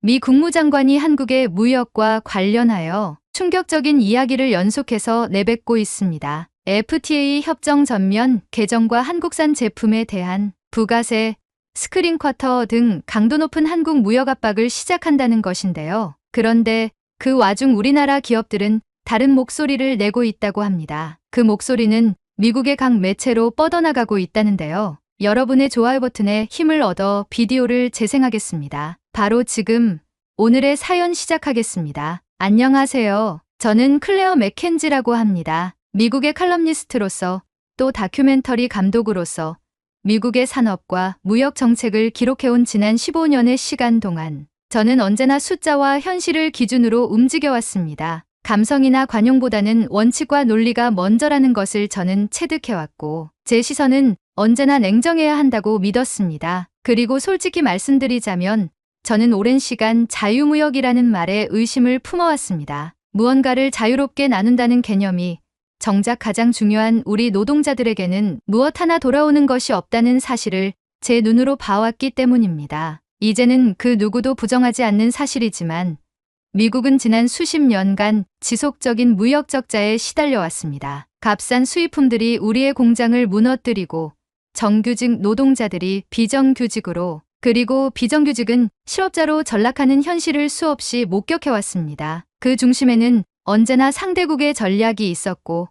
미 국무장관이 한국의 무역과 관련하여 충격적인 이야기를 연속해서 내뱉고 있습니다. FTA 협정 전면 개정과 한국산 제품에 대한 부가세, 스크린 쿼터 등 강도 높은 한국 무역 압박을 시작한다는 것인데요. 그런데 그 와중 우리나라 기업들은 다른 목소리를 내고 있다고 합니다. 그 목소리는 미국의 각 매체로 뻗어나가고 있다는데요. 여러분의 좋아요 버튼에 힘을 얻어 비디오를 재생하겠습니다. 바로 지금 오늘의 사연 시작하겠습니다. 안녕하세요. 저는 클레어 맥켄지라고 합니다. 미국의 칼럼니스트로서 또 다큐멘터리 감독으로서 미국의 산업과 무역 정책을 기록해온 지난 15년의 시간 동안 저는 언제나 숫자와 현실을 기준으로 움직여왔습니다. 감성이나 관용보다는 원칙과 논리가 먼저라는 것을 저는 체득해왔고 제 시선은 언제나 냉정해야 한다고 믿었습니다. 그리고 솔직히 말씀드리자면 저는 오랜 시간 자유무역이라는 말에 의심을 품어왔습니다. 무언가를 자유롭게 나눈다는 개념이 정작 가장 중요한 우리 노동자들에게는 무엇 하나 돌아오는 것이 없다는 사실을 제 눈으로 봐왔기 때문입니다. 이제는 그 누구도 부정하지 않는 사실이지만 미국은 지난 수십 년간 지속적인 무역 적자에 시달려왔습니다. 값싼 수입품들이 우리의 공장을 무너뜨리고 정규직 노동자들이 비정규직으로 그리고 비정규직은 실업자로 전락하는 현실을 수없이 목격해왔습니다. 그 중심에는 언제나 상대국의 전략이 있었고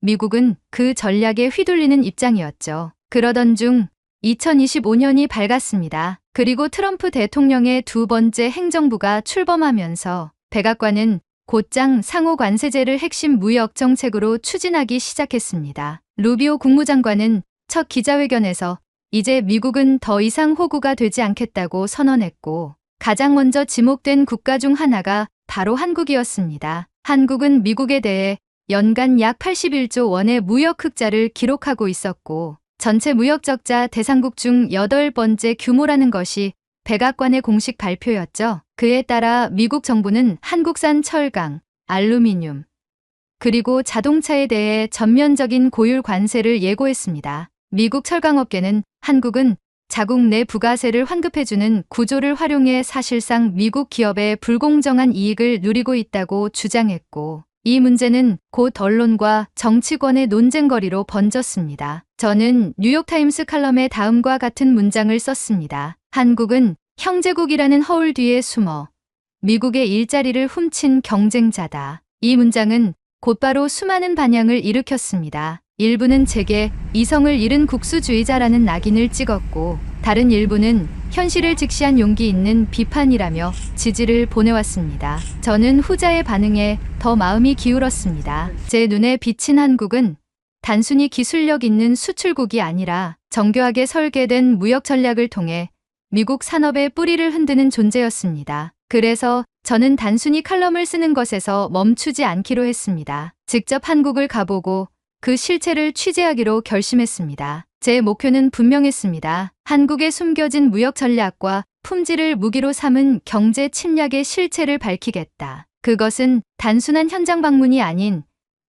미국은 그 전략에 휘둘리는 입장이었죠. 그러던 중 2025년이 밝았습니다. 그리고 트럼프 대통령의 두 번째 행정부가 출범하면서 백악관은 곧장 상호 관세제를 핵심 무역 정책으로 추진하기 시작했습니다. 루비오 국무장관은 첫 기자회견에서 이제 미국은 더 이상 호구가 되지 않겠다고 선언했고 가장 먼저 지목된 국가 중 하나가 바로 한국이었습니다. 한국은 미국에 대해 연간 약 81조 원의 무역 흑자를 기록하고 있었고 전체 무역 적자 대상국 중 8번째 규모라는 것이 백악관의 공식 발표였죠. 그에 따라 미국 정부는 한국산 철강, 알루미늄, 그리고 자동차에 대해 전면적인 고율 관세를 예고했습니다. 미국 철강업계는 한국은 자국 내 부가세를 환급해주는 구조를 활용해 사실상 미국 기업의 불공정한 이익을 누리고 있다고 주장했고 이 문제는 곧 언론과 정치권의 논쟁거리로 번졌습니다. 저는 뉴욕타임스 칼럼에 다음과 같은 문장을 썼습니다. 한국은 형제국이라는 허울 뒤에 숨어 미국의 일자리를 훔친 경쟁자다. 이 문장은 곧바로 수많은 반향을 일으켰습니다. 일부는 제게 이성을 잃은 국수주의자라는 낙인을 찍었고 다른 일부는 현실을 직시한 용기 있는 비판이라며 지지를 보내왔습니다. 저는 후자의 반응에 더 마음이 기울었습니다. 제 눈에 비친 한국은 단순히 기술력 있는 수출국이 아니라 정교하게 설계된 무역 전략을 통해 미국 산업의 뿌리를 흔드는 존재였습니다. 그래서 저는 단순히 칼럼을 쓰는 것에서 멈추지 않기로 했습니다. 직접 한국을 가보고 그 실체를 취재하기로 결심했습니다. 제 목표는 분명했습니다. 한국의 숨겨진 무역 전략과 품질을 무기로 삼은 경제 침략의 실체를 밝히겠다. 그것은 단순한 현장 방문이 아닌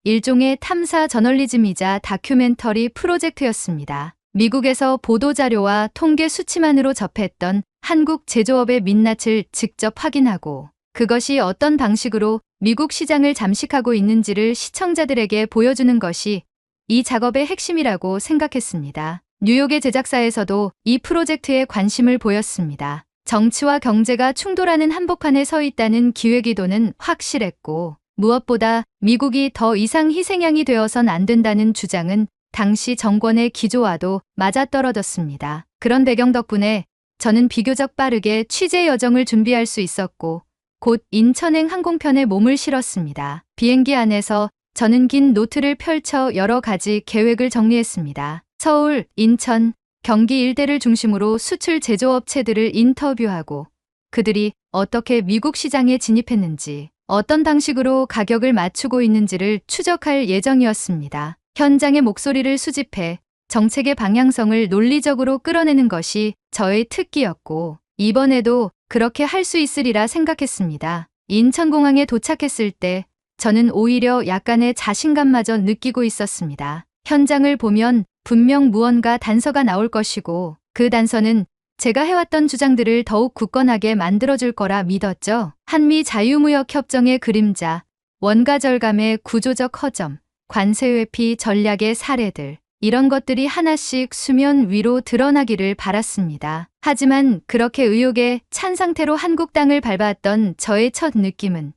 일종의 탐사 저널리즘이자 다큐멘터리 프로젝트였습니다. 미국에서 보도자료와 통계 수치만으로 접했던 한국 제조업의 민낯을 직접 확인하고 그것이 어떤 방식으로 미국 시장을 잠식하고 있는지를 시청자들에게 보여주는 것이 이 작업의 핵심이라고 생각했습니다. 뉴욕의 제작사에서도 이 프로젝트에 관심을 보였습니다. 정치와 경제가 충돌하는 한복판에 서 있다는 기획의도는 확실했고 무엇보다 미국이 더 이상 희생양이 되어선 안 된다는 주장은 당시 정권의 기조와도 맞아떨어졌습니다. 그런 배경 덕분에 저는 비교적 빠르게 취재 여정을 준비할 수 있었고 곧 인천행 항공편에 몸을 실었습니다. 비행기 안에서 저는 긴 노트를 펼쳐 여러 가지 계획을 정리했습니다. 서울, 인천, 경기 일대를 중심으로 수출 제조업체들을 인터뷰하고 그들이 어떻게 미국 시장에 진입했는지 어떤 방식으로 가격을 맞추고 있는지를 추적할 예정이었습니다. 현장의 목소리를 수집해 정책의 방향성을 논리적으로 끌어내는 것이 저의 특기였고 이번에도 그렇게 할 수 있으리라 생각했습니다. 인천공항에 도착했을 때 저는 오히려 약간의 자신감마저 느끼고 있었습니다. 현장을 보면 분명 무언가 단서가 나올 것이고 그 단서는 제가 해왔던 주장들을 더욱 굳건하게 만들어줄 거라 믿었죠. 한미 자유무역 협정의 그림자, 원가 절감의 구조적 허점, 관세 회피 전략의 사례들, 이런 것들이 하나씩 수면 위로 드러나기를 바랐습니다. 하지만 그렇게 의욕에 찬 상태로 한국 땅을 밟았던 저의 첫 느낌은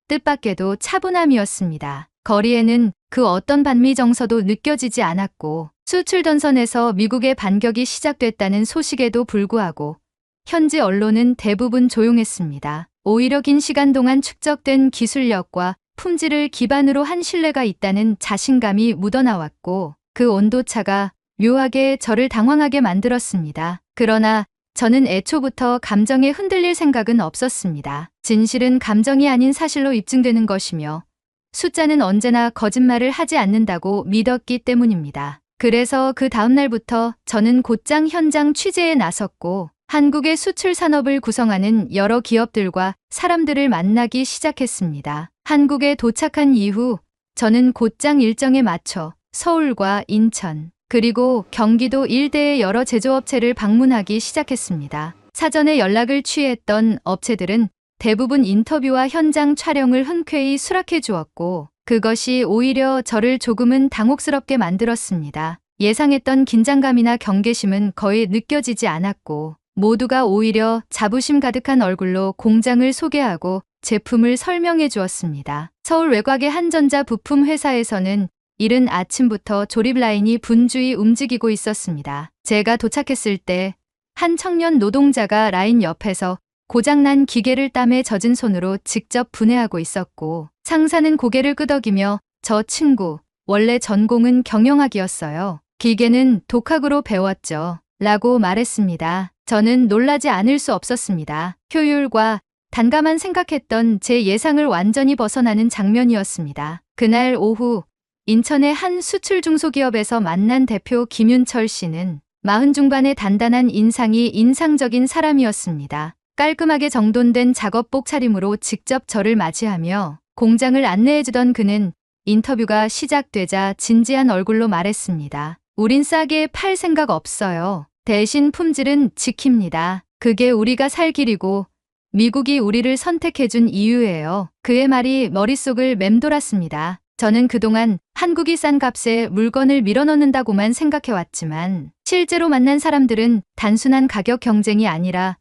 뜻밖에도 차분함이었습니다. 거리에는 그 어떤 반미 정서도 느껴지지 않았고, 수출 전선에서 미국의 반격이 시작됐다는 소식에도 불구하고 현지 언론은 대부분 조용했습니다. 오히려 긴 시간 동안 축적된 기술력과 품질을 기반으로 한 신뢰가 있다는 자신감이 묻어나왔고, 그 온도차가 묘하게 저를 당황하게 만들었습니다. 그러나 저는 애초부터 감정에 흔들릴 생각은 없었습니다. 진실은 감정이 아닌 사실로 입증되는 것이며 숫자는 언제나 거짓말을 하지 않는다고 믿었기 때문입니다. 그래서 그 다음 날부터 저는 곧장 현장 취재에 나섰고, 한국의 수출 산업을 구성하는 여러 기업들과 사람들을 만나기 시작했습니다. 한국에 도착한 이후 저는 곧장 일정에 맞춰 서울과 인천, 그리고 경기도 일대의 여러 제조업체를 방문하기 시작했습니다. 사전에 연락을 취했던 업체들은 대부분 인터뷰와 현장 촬영을 흔쾌히 수락해 주었고, 그것이 오히려 저를 조금은 당혹스럽게 만들었습니다. 예상했던 긴장감이나 경계심은 거의 느껴지지 않았고, 모두가 오히려 자부심 가득한 얼굴로 공장을 소개하고 제품을 설명해 주었습니다. 서울 외곽의 한 전자 부품 회사에서는 이른 아침부터 조립 라인이 분주히 움직이고 있었습니다. 제가 도착했을 때 한 청년 노동자가 라인 옆에서 고장난 기계를 땀에 젖은 손으로 직접 분해하고 있었고, 상사는 고개를 끄덕이며 저 친구, 원래 전공은 경영학이었어요. 기계는 독학으로 배웠죠. 라고 말했습니다. 저는 놀라지 않을 수 없었습니다. 효율과 단가만 생각했던 제 예상을 완전히 벗어나는 장면이었습니다. 그날 오후 인천의 한 수출 중소기업에서 만난 대표 김윤철 씨는 40 중반의 단단한 인상이 인상적인 사람이었습니다. 깔끔하게 정돈된 작업복 차림으로 직접 저를 맞이하며 공장을 안내해주던 그는 인터뷰가 시작되자 진지한 얼굴로 말했습니다. 우린 싸게 팔 생각 없어요. 대신 품질은 지킵니다. 그게 우리가 살 길이고 미국이 우리를 선택해준 이유예요. 그의 말이 머릿속을 맴돌았습니다. 저는 그동안 한국이 싼 값에 물건을 밀어넣는다고만 생각해왔지만 실제로 만난 사람들은 단순한 가격 경쟁이 아니라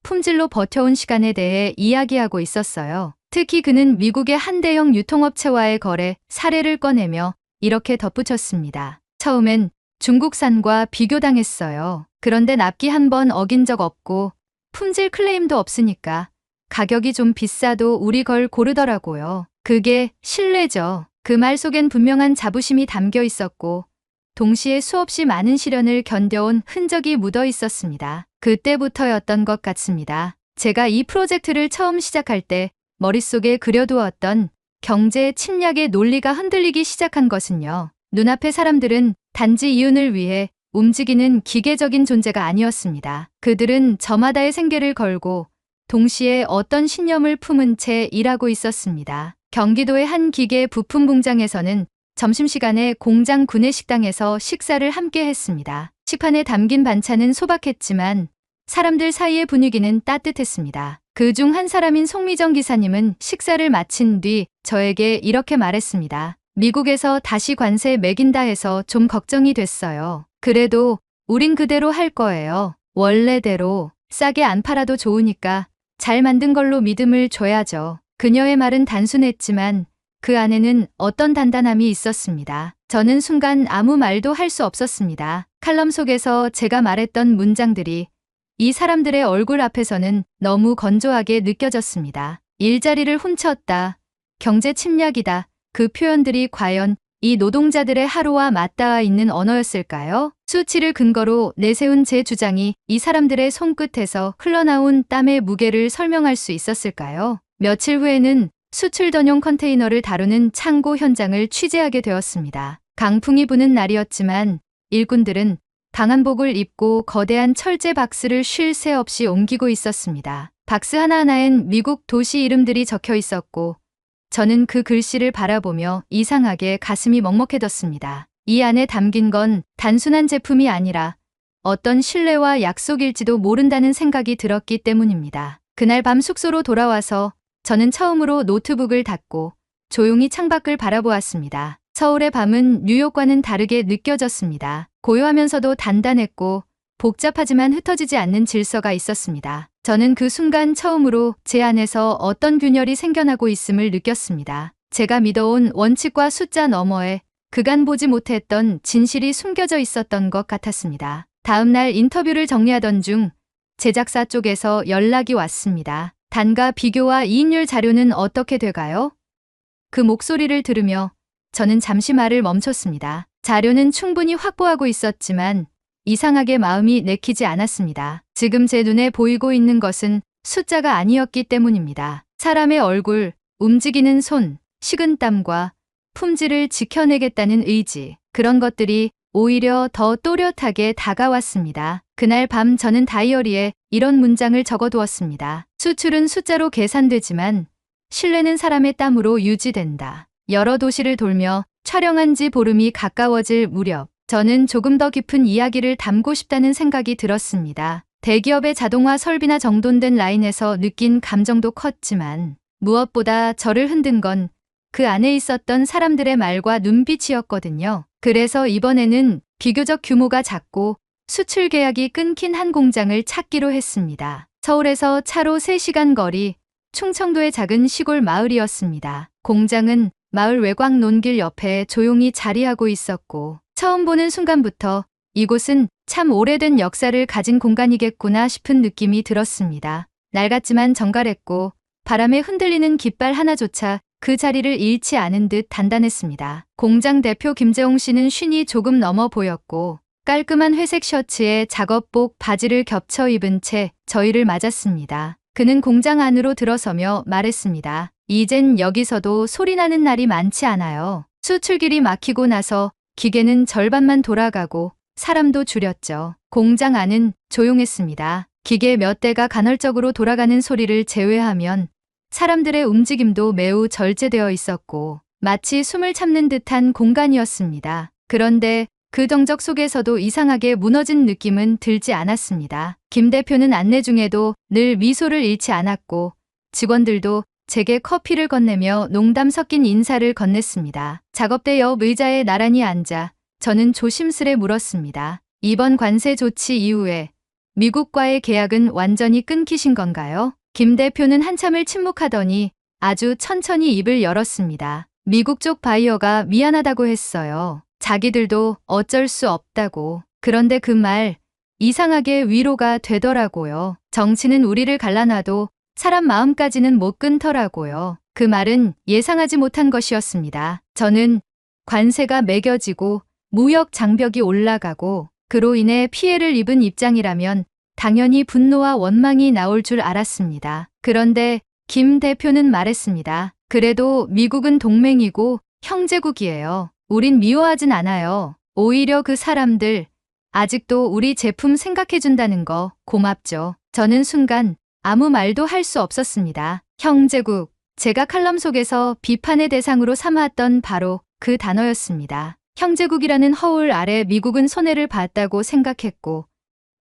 품질로 버텨온 시간에 대해 이야기하고 있었어요. 특히 그는 미국의 한 대형 유통업체와의 거래 사례를 꺼내며 이렇게 덧붙였습니다. 처음엔 중국산과 비교당했어요. 그런데 납기 한 번 어긴 적 없고 품질 클레임도 없으니까 가격이 좀 비싸도 우리 걸 고르더라고요. 그게 신뢰죠. 그 말 속엔 분명한 자부심이 담겨 있었고 동시에 수없이 많은 시련을 견뎌온 흔적이 묻어 있었습니다. 그때부터였던 것 같습니다. 제가 이 프로젝트를 처음 시작할 때 머릿속에 그려두었던 경제 침략의 논리가 흔들리기 시작한 것은요. 눈앞의 사람들은 단지 이윤을 위해 움직이는 기계적인 존재가 아니었습니다. 그들은 저마다의 생계를 걸고 동시에 어떤 신념을 품은 채 일하고 있었습니다. 경기도의 한 기계 부품 공장에서는 점심시간에 공장 구내식당에서 식사를 함께 했습니다. 식판에 담긴 반찬은 소박했지만 사람들 사이의 분위기는 따뜻했습니다. 그중 한 사람인 송미정 기사님은 식사를 마친 뒤 저에게 이렇게 말했습니다. 미국에서 다시 관세 매긴다 해서 좀 걱정이 됐어요. 그래도 우린 그대로 할 거예요. 원래대로 싸게 안 팔아도 좋으니까 잘 만든 걸로 믿음을 줘야죠. 그녀의 말은 단순했지만 그 안에는 어떤 단단함이 있었습니다. 저는 순간 아무 말도 할 수 없었습니다. 칼럼 속에서 제가 말했던 문장들이 이 사람들의 얼굴 앞에서는 너무 건조하게 느껴졌습니다. 일자리를 훔쳤다. 경제 침략이다. 그 표현들이 과연 이 노동자들의 하루와 맞닿아 있는 언어였을까요? 수치를 근거로 내세운 제 주장이 이 사람들의 손끝에서 흘러나온 땀의 무게를 설명할 수 있었을까요? 며칠 후에는 수출 전용 컨테이너를 다루는 창고 현장을 취재하게 되었습니다. 강풍이 부는 날이었지만 일꾼들은 방한복을 입고 거대한 철제 박스를 쉴 새 없이 옮기고 있었습니다. 박스 하나하나엔 미국 도시 이름들이 적혀 있었고 저는 그 글씨를 바라보며 이상하게 가슴이 먹먹해졌습니다. 이 안에 담긴 건 단순한 제품이 아니라 어떤 신뢰와 약속일지도 모른다는 생각이 들었기 때문입니다. 그날 밤 숙소로 돌아와서 저는 처음으로 노트북을 닫고 조용히 창밖을 바라보았습니다. 서울의 밤은 뉴욕과는 다르게 느껴졌습니다. 고요하면서도 단단했고 복잡하지만 흩어지지 않는 질서가 있었습니다. 저는 그 순간 처음으로 제 안에서 어떤 균열이 생겨나고 있음을 느꼈습니다. 제가 믿어온 원칙과 숫자 너머에 그간 보지 못했던 진실이 숨겨져 있었던 것 같았습니다. 다음 날 인터뷰를 정리하던 중 제작사 쪽에서 연락이 왔습니다. 단가 비교와 이익률 자료는 어떻게 돼가요? 그 목소리를 들으며 저는 잠시 말을 멈췄습니다. 자료는 충분히 확보하고 있었지만 이상하게 마음이 내키지 않았습니다. 지금 제 눈에 보이고 있는 것은 숫자가 아니었기 때문입니다. 사람의 얼굴, 움직이는 손, 식은땀과 품질을 지켜내겠다는 의지, 그런 것들이 오히려 더 또렷하게 다가왔습니다. 그날 밤 저는 다이어리에 이런 문장을 적어두었습니다. 수출은 숫자로 계산되지만 신뢰는 사람의 땀으로 유지된다. 여러 도시를 돌며 촬영한 지 보름이 가까워질 무렵 저는 조금 더 깊은 이야기를 담고 싶다는 생각이 들었습니다. 대기업의 자동화 설비나 정돈된 라인에서 느낀 감정도 컸지만 무엇보다 저를 흔든 건 그 안에 있었던 사람들의 말과 눈빛이었거든요. 그래서 이번에는 비교적 규모가 작고 수출 계약이 끊긴 한 공장을 찾기로 했습니다. 서울에서 차로 3시간 거리, 충청도의 작은 시골 마을이었습니다. 공장은 마을 외곽 논길 옆에 조용히 자리하고 있었고 처음 보는 순간부터 이곳은 참 오래된 역사를 가진 공간이겠구나 싶은 느낌이 들었습니다. 낡았지만 정갈했고 바람에 흔들리는 깃발 하나조차 그 자리를 잃지 않은 듯 단단했습니다. 공장 대표 김재홍 씨는 쉰이 조금 넘어 보였고 깔끔한 회색 셔츠에 작업복 바지를 겹쳐 입은 채 저희를 맞았습니다. 그는 공장 안으로 들어서며 말했습니다. 이젠 여기서도 소리나는 날이 많지 않아요. 수출길이 막히고 나서 기계는 절반만 돌아가고 사람도 줄였죠. 공장 안은 조용했습니다. 기계 몇 대가 간헐적으로 돌아가는 소리를 제외하면 사람들의 움직임도 매우 절제되어 있었고 마치 숨을 참는 듯한 공간이었습니다. 그런데 그 정적 속에서도 이상하게 무너진 느낌은 들지 않았습니다. 김 대표는 안내 중에도 늘 미소를 잃지 않았고 직원들도 제게 커피를 건네며 농담 섞인 인사를 건넸습니다. 작업대 옆 의자에 나란히 앉아 저는 조심스레 물었습니다. 이번 관세 조치 이후에 미국과의 계약은 완전히 끊기신 건가요? 김 대표는 한참을 침묵하더니 아주 천천히 입을 열었습니다. 미국 쪽 바이어가 미안하다고 했어요. 자기들도 어쩔 수 없다고. 그런데 그 말 이상하게 위로가 되더라고요. 정치는 우리를 갈라놔도 사람 마음까지는 못 끊더라고요. 그 말은 예상하지 못한 것이었습니다. 저는 관세가 매겨지고 무역 장벽이 올라가고 그로 인해 피해를 입은 입장이라면 당연히 분노와 원망이 나올 줄 알았습니다. 그런데 김 대표는 말했습니다. 그래도 미국은 동맹이고 형제국이에요. 우린 미워하진 않아요. 오히려 그 사람들 아직도 우리 제품 생각해준다는 거 고맙죠. 저는 순간 아무 말도 할 수 없었습니다. 형제국, 제가 칼럼 속에서 비판의 대상으로 삼았던 바로 그 단어였습니다. 형제국이라는 허울 아래 미국은 손해를 봤다고 생각했고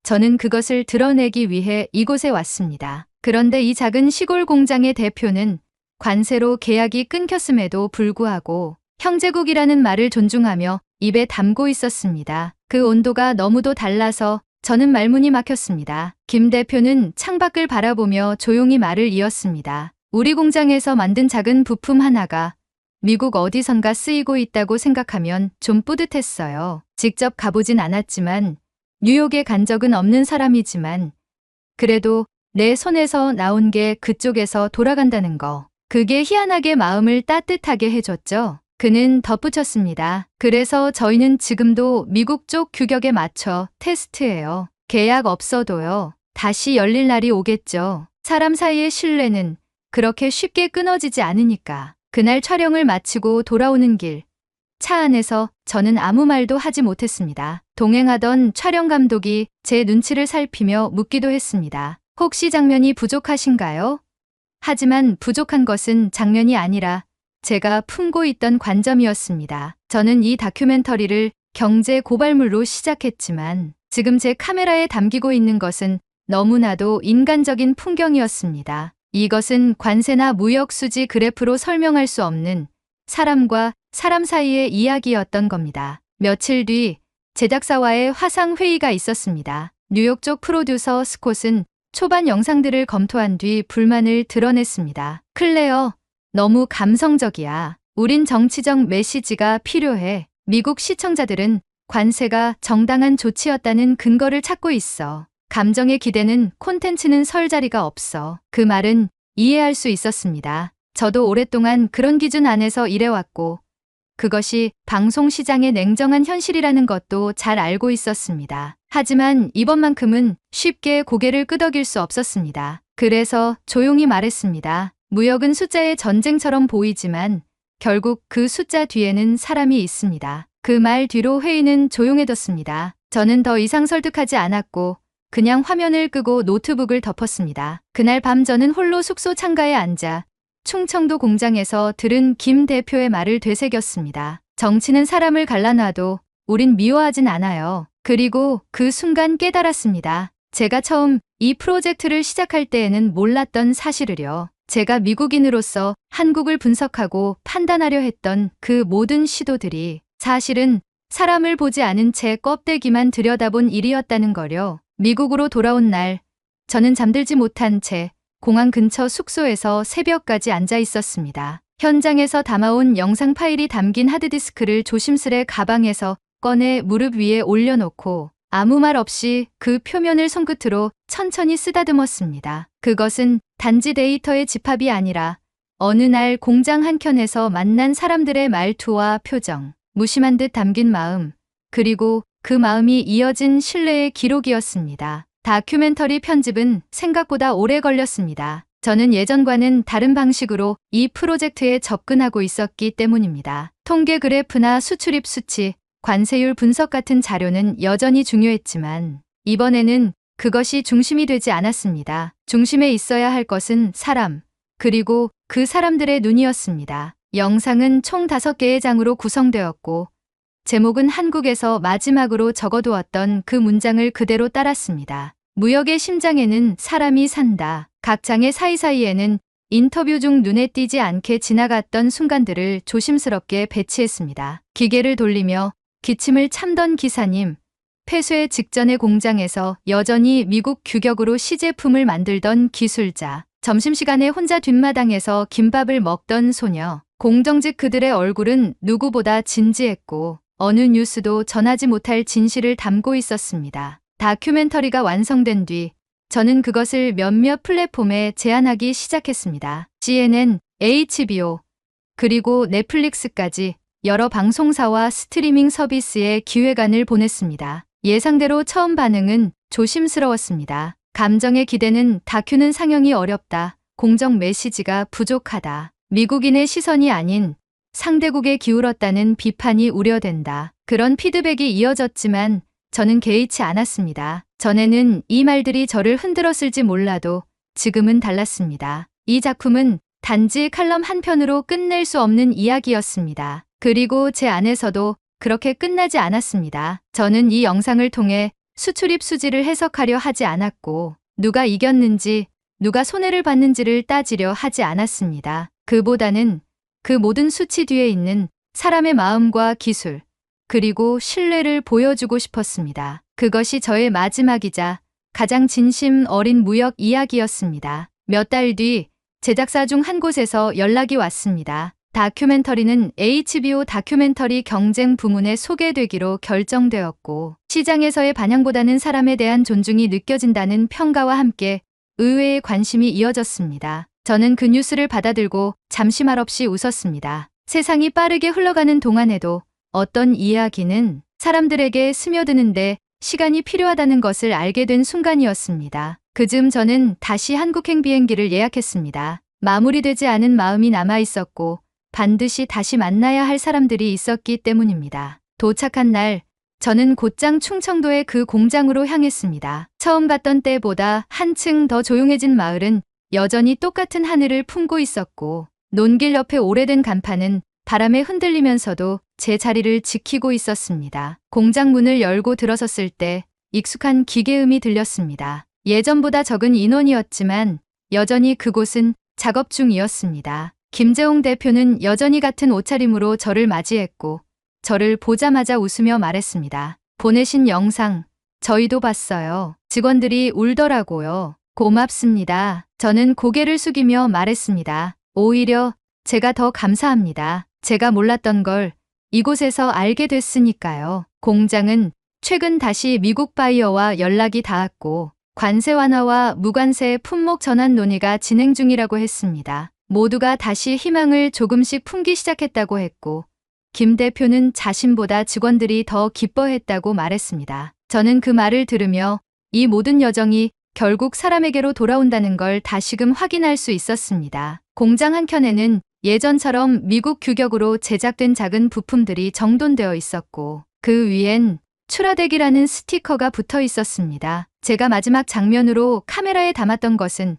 저는 그것을 드러내기 위해 이곳에 왔습니다. 그런데 이 작은 시골 공장의 대표는 관세로 계약이 끊겼음에도 불구하고 형제국이라는 말을 존중하며 입에 담고 있었습니다. 그 온도가 너무도 달라서 저는 말문이 막혔습니다. 김 대표는 창밖을 바라보며 조용히 말을 이었습니다. 우리 공장에서 만든 작은 부품 하나가 미국 어디선가 쓰이고 있다고 생각하면 좀 뿌듯했어요. 직접 가보진 않았지만 뉴욕에 간 적은 없는 사람이지만 그래도 내 손에서 나온 게 그쪽에서 돌아간다는 거. 그게 희한하게 마음을 따뜻하게 해줬죠. 그는 덧붙였습니다. 그래서 저희는 지금도 미국 쪽 규격에 맞춰 테스트해요. 계약 없어도요. 다시 열릴 날이 오겠죠. 사람 사이의 신뢰는 그렇게 쉽게 끊어지지 않으니까. 그날 촬영을 마치고 돌아오는 길. 차 안에서 저는 아무 말도 하지 못했습니다. 동행하던 촬영 감독이 제 눈치를 살피며 묻기도 했습니다. 혹시 장면이 부족하신가요? 하지만 부족한 것은 장면이 아니라 제가 품고 있던 관점이었습니다. 저는 이 다큐멘터리를 경제 고발물로 시작했지만 지금 제 카메라에 담기고 있는 것은 너무나도 인간적인 풍경이었습니다. 이것은 관세나 무역 수지 그래프로 설명할 수 없는 사람과 사람 사이의 이야기였던 겁니다. 며칠 뒤 제작사와의 화상 회의가 있었습니다. 뉴욕 쪽 프로듀서 스콧은 초반 영상들을 검토한 뒤 불만을 드러냈습니다. 클레어, 너무 감성적이야. 우린 정치적 메시지가 필요해. 미국 시청자들은 관세가 정당한 조치였다는 근거를 찾고 있어. 감정의 기대는 콘텐츠는 설 자리가 없어. 그 말은 이해할 수 있었습니다. 저도 오랫동안 그런 기준 안에서 일해왔고 그것이 방송 시장의 냉정한 현실이라는 것도 잘 알고 있었습니다. 하지만 이번만큼은 쉽게 고개를 끄덕일 수 없었습니다. 그래서 조용히 말했습니다. 무역은 숫자의 전쟁처럼 보이지만 결국 그 숫자 뒤에는 사람이 있습니다. 그 말 뒤로 회의는 조용해졌습니다. 저는 더 이상 설득하지 않았고 그냥 화면을 끄고 노트북을 덮었습니다. 그날 밤 저는 홀로 숙소 창가에 앉아 충청도 공장에서 들은 김 대표의 말을 되새겼습니다. 정치는 사람을 갈라놔도 우린 미워하진 않아요. 그리고 그 순간 깨달았습니다. 제가 처음 이 프로젝트를 시작할 때에는 몰랐던 사실을요. 제가 미국인으로서 한국을 분석하고 판단하려 했던 그 모든 시도들이 사실은 사람을 보지 않은 채 껍데기만 들여다본 일이었다는 거요. 미국으로 돌아온 날, 저는 잠들지 못한 채 공항 근처 숙소에서 새벽까지 앉아 있었습니다. 현장에서 담아온 영상 파일이 담긴 하드디스크를 조심스레 가방에서 꺼내 무릎 위에 올려놓고 아무 말 없이 그 표면을 손끝으로 천천히 쓰다듬었습니다. 그것은 단지 데이터의 집합이 아니라 어느 날 공장 한켠에서 만난 사람들의 말투와 표정, 무심한 듯 담긴 마음, 그리고 그 마음이 이어진 신뢰의 기록이었습니다. 다큐멘터리 편집은 생각보다 오래 걸렸습니다. 저는 예전과는 다른 방식으로 이 프로젝트에 접근하고 있었기 때문입니다. 통계 그래프나 수출입 수치, 관세율 분석 같은 자료는 여전히 중요했지만 이번에는 그것이 중심이 되지 않았습니다. 중심에 있어야 할 것은 사람, 그리고 그 사람들의 눈이었습니다. 영상은 총 5개의 장으로 구성되었고 제목은 한국에서 마지막으로 적어두었던 그 문장을 그대로 따랐습니다. 무역의 심장에는 사람이 산다. 각 장의 사이사이에는 인터뷰 중 눈에 띄지 않게 지나갔던 순간들을 조심스럽게 배치했습니다. 기계를 돌리며 기침을 참던 기사님, 폐쇄 직전의 공장에서 여전히 미국 규격으로 시제품을 만들던 기술자, 점심시간에 혼자 뒷마당에서 김밥을 먹던 소녀, 공정직 그들의 얼굴은 누구보다 진지했고 어느 뉴스도 전하지 못할 진실을 담고 있었습니다. 다큐멘터리가 완성된 뒤 저는 그것을 몇몇 플랫폼에 제안하기 시작했습니다. CNN, HBO, 그리고 넷플릭스까지 여러 방송사와 스트리밍 서비스에 기획안을 보냈습니다. 예상대로 처음 반응은 조심스러웠습니다. 감정의 기대는 다큐는 상영이 어렵다. 공정 메시지가 부족하다. 미국인의 시선이 아닌 상대국에 기울었다는 비판이 우려된다. 그런 피드백이 이어졌지만 저는 개의치 않았습니다. 전에는 이 말들이 저를 흔들었을지 몰라도 지금은 달랐습니다. 이 작품은 단지 칼럼 한 편으로 끝낼 수 없는 이야기였습니다. 그리고 제 안에서도 그렇게 끝나지 않았습니다. 저는 이 영상을 통해 수출입 수지를 해석하려 하지 않았고 누가 이겼는지 누가 손해를 봤는지를 따지려 하지 않았습니다. 그보다는 그 모든 수치 뒤에 있는 사람의 마음과 기술, 그리고 신뢰를 보여주고 싶었습니다. 그것이 저의 마지막이자 가장 진심 어린 무역 이야기였습니다. 몇 달 뒤 제작사 중 한 곳에서 연락이 왔습니다. 다큐멘터리는 HBO 다큐멘터리 경쟁 부문에 소개되기로 결정되었고 시장에서의 반향보다는 사람에 대한 존중이 느껴진다는 평가와 함께 의외의 관심이 이어졌습니다. 저는 그 뉴스를 받아들고 잠시 말없이 웃었습니다. 세상이 빠르게 흘러가는 동안에도 어떤 이야기는 사람들에게 스며드는데 시간이 필요하다는 것을 알게 된 순간이었습니다. 그즈음 저는 다시 한국행 비행기를 예약했습니다. 마무리되지 않은 마음이 남아 있었고 반드시 다시 만나야 할 사람들이 있었기 때문입니다. 도착한 날 저는 곧장 충청도의 그 공장으로 향했습니다. 처음 갔던 때보다 한층 더 조용해진 마을은 여전히 똑같은 하늘을 품고 있었고 논길 옆에 오래된 간판은 바람에 흔들리면서도 제 자리를 지키고 있었습니다. 공장 문을 열고 들어섰을 때 익숙한 기계음이 들렸습니다. 예전보다 적은 인원이었지만 여전히 그곳은 작업 중이었습니다. 김재홍 대표는 여전히 같은 옷차림으로 저를 맞이했고 저를 보자마자 웃으며 말했습니다. 보내신 영상 저희도 봤어요. 직원들이 울더라고요. 고맙습니다. 저는 고개를 숙이며 말했습니다. 오히려 제가 더 감사합니다. 제가 몰랐던 걸 이곳에서 알게 됐으니까요. 공장은 최근 다시 미국 바이어와 연락이 닿았고 관세 완화와 무관세 품목 전환 논의가 진행 중이라고 했습니다. 모두가 다시 희망을 조금씩 품기 시작했다고 했고 김 대표는 자신보다 직원들이 더 기뻐했다고 말했습니다. 저는 그 말을 들으며 이 모든 여정이 결국 사람에게로 돌아온다는 걸 다시금 확인할 수 있었습니다. 공장 한켠에는 예전처럼 미국 규격으로 제작된 작은 부품들이 정돈되어 있었고 그 위엔 출하대기라는 스티커가 붙어 있었습니다. 제가 마지막 장면으로 카메라에 담았던 것은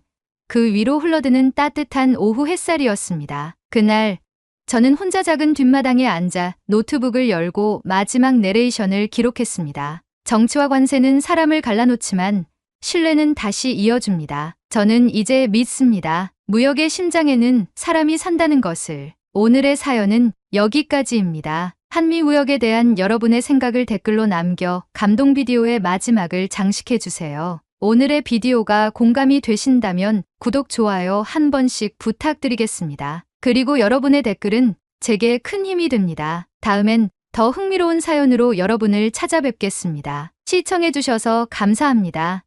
그 위로 흘러드는 따뜻한 오후 햇살이었습니다. 그날 저는 혼자 작은 뒷마당에 앉아 노트북을 열고 마지막 내레이션을 기록했습니다. 정치와 관세는 사람을 갈라놓지만 신뢰는 다시 이어줍니다. 저는 이제 믿습니다. 무역의 심장에는 사람이 산다는 것을. 오늘의 사연은 여기까지입니다. 한미무역에 대한 여러분의 생각을 댓글로 남겨 감동 비디오의 마지막을 장식해주세요. 오늘의 비디오가 공감이 되신다면 구독, 좋아요 한 번씩 부탁드리겠습니다. 그리고 여러분의 댓글은 제게 큰 힘이 됩니다. 다음엔 더 흥미로운 사연으로 여러분을 찾아뵙겠습니다. 시청해주셔서 감사합니다.